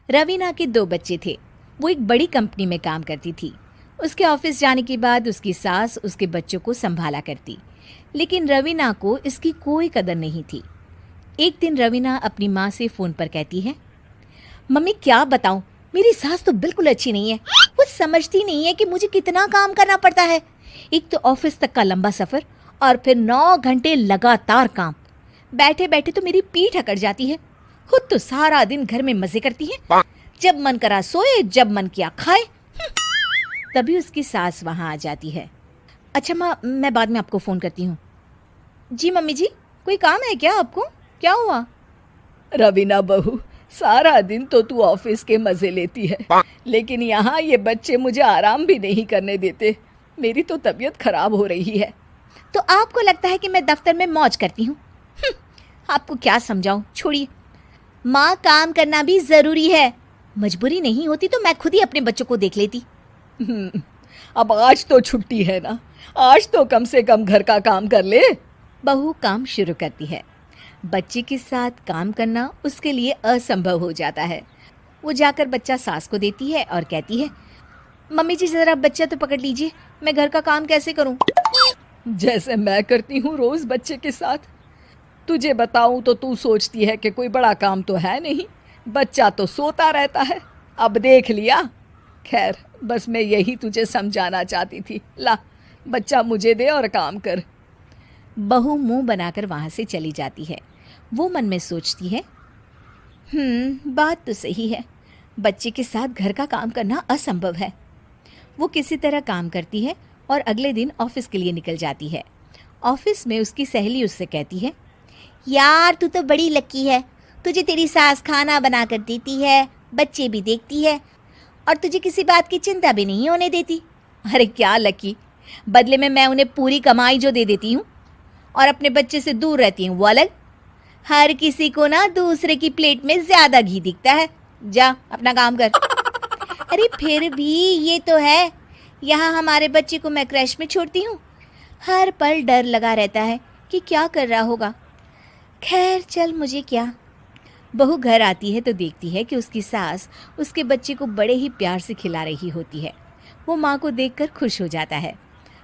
रवीना के 2 बच्चे थे। वो एक बड़ी कंपनी में काम करती थी। उसके ऑफिस जाने के बाद उसकी सास उसके बच्चों को संभाला करती, लेकिन रवीना को इसकी कोई कदर नहीं थी। एक दिन रवीना अपनी माँ से फ़ोन पर कहती है, मम्मी क्या बताऊं, मेरी सास तो बिल्कुल अच्छी नहीं है। वो समझती नहीं है कि मुझे कितना काम करना पड़ता है। एक तो ऑफिस तक का लंबा सफ़र और फिर 9 घंटे लगातार काम। बैठे बैठे तो मेरी पीठ अकड़ जाती है। खुद तो सारा दिन घर में मजे करती है, जब मन करा सोए, जब मन किया खाए। तभी उसकी सास वहां आ जाती है। अच्छा माँ, मैं बाद में आपको फ़ोन करती हूँ। जी मम्मी जी, कोई काम है क्या आपको? क्या हुआ? रवीना बहू, सारा दिन तो तू ऑफिस के मजे लेती है, लेकिन यहाँ ये बच्चे मुझे आराम भी नहीं करने देते। मेरी तो तबीयत खराब हो रही है। तो आपको लगता है कि मैं दफ्तर में मौज करती हूँ? आपको क्या समझाऊं, छोड़िए। माँ, काम करना भी ज़रूरी है। मजबूरी नहीं होती तो मैं खुद ही अपने बच्चों को देख लेती। अब आज तो छुट्टी है ना, आज तो कम से कम घर का काम कर ले। बहू काम शुरू करती है। बच्चे के साथ काम करना उसके लिए असंभव हो जाता है। वो जाकर बच्चा सास को देती है और कहती है, मम्मी जी ज़रा बच्चा तो पकड़ लीजिए, मैं घर का काम कैसे करूं? जैसे मैं करती हूँ रोज बच्चे के साथ। तुझे बताऊं तो तू सोचती है कि कोई बड़ा काम तो है नहीं, बच्चा तो सोता रहता है। अब देख लिया। खैर, बस मैं यही तुझे समझाना चाहती थी। ला, बच्चा मुझे दे और काम कर। बहू मुंह बनाकर वहां से चली जाती है। वो मन में सोचती है, बात तो सही है, बच्चे के साथ घर का काम करना असंभव है। वो किसी तरह काम करती है और अगले दिन ऑफिस के लिए निकल जाती है। ऑफिस में उसकी सहेली उससे कहती है, यार तू तो बड़ी लकी है, तुझे तेरी सास खाना बना कर देती है, बच्चे भी देखती है और तुझे किसी बात की चिंता भी नहीं होने देती। अरे क्या लकी, बदले में मैं उन्हें पूरी कमाई जो दे देती हूँ और अपने बच्चे से दूर रहती हूँ वो अलग। हर किसी को ना दूसरे की प्लेट में ज्यादा घी दिखता है। जा अपना काम कर। अरे फिर भी ये तो है, यहाँ हमारे बच्चे को मैं क्रैश में छोड़ती हूँ, हर पल डर लगा रहता है कि क्या कर रहा होगा। खैर चल, मुझे क्या। बहू घर आती है तो देखती है कि उसकी सास उसके बच्चे को बड़े ही प्यार से खिला रही होती है। वो माँ को देखकर खुश हो जाता है।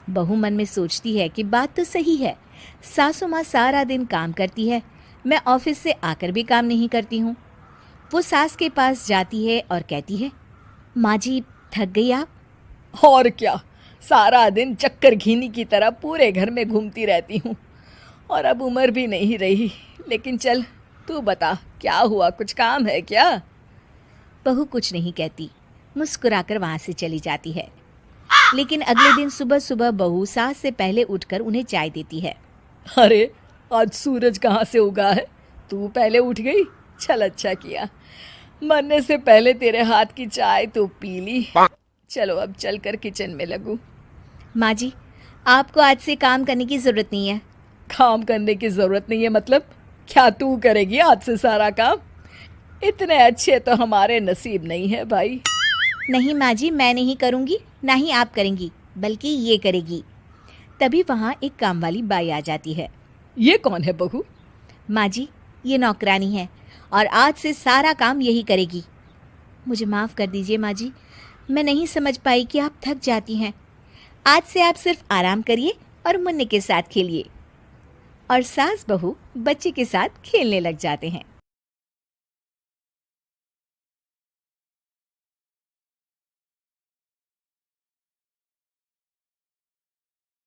बहू मन में सोचती है कि बात तो सही है, सासू माँ सारा दिन काम करती है, मैं ऑफिस से आकर भी काम नहीं करती हूँ। वो सास के पास जाती है और कहती है, माँ जी थक गई आप? और क्या, सारा दिन चक्कर घीनी की तरह पूरे घर में घूमती रहती हूँ और अब उम्र भी नहीं रही। लेकिन चल तू बता, क्या हुआ, कुछ काम है क्या? बहू कुछ नहीं कहती, मुस्कुराकर वहां से चली जाती है। लेकिन अगले दिन सुबह सुबह बहू सास से पहले उठकर उन्हें चाय देती है। अरे आज सूरज कहाँ से उगा है, तू पहले उठ गई। चल अच्छा किया, मरने से पहले तेरे हाथ की चाय तो पी ली। चलो अब चलकर किचन में लगूं। माँ जी, आपको आज से काम करने की ज़रूरत नहीं है। काम करने की ज़रूरत नहीं है मतलब? क्या तू करेगी आज से सारा काम? इतने अच्छे तो हमारे नसीब नहीं है भाई। नहीं माँ जी, मैं नहीं करूँगी, ना ही आप करेंगी, बल्कि ये करेगी। तभी वहाँ एक काम वाली बाई आ जाती है। ये कौन है बहू? माँ जी, ये नौकरानी है और आज से सारा काम यही करेगी। मुझे माफ़ कर दीजिए माँ जी, मैं नहीं समझ पाई कि आप थक जाती हैं। आज से आप सिर्फ आराम करिए और मुन्ने के साथ खेलिए। और सास बहू बच्चे के साथ खेलने लग जाते हैं।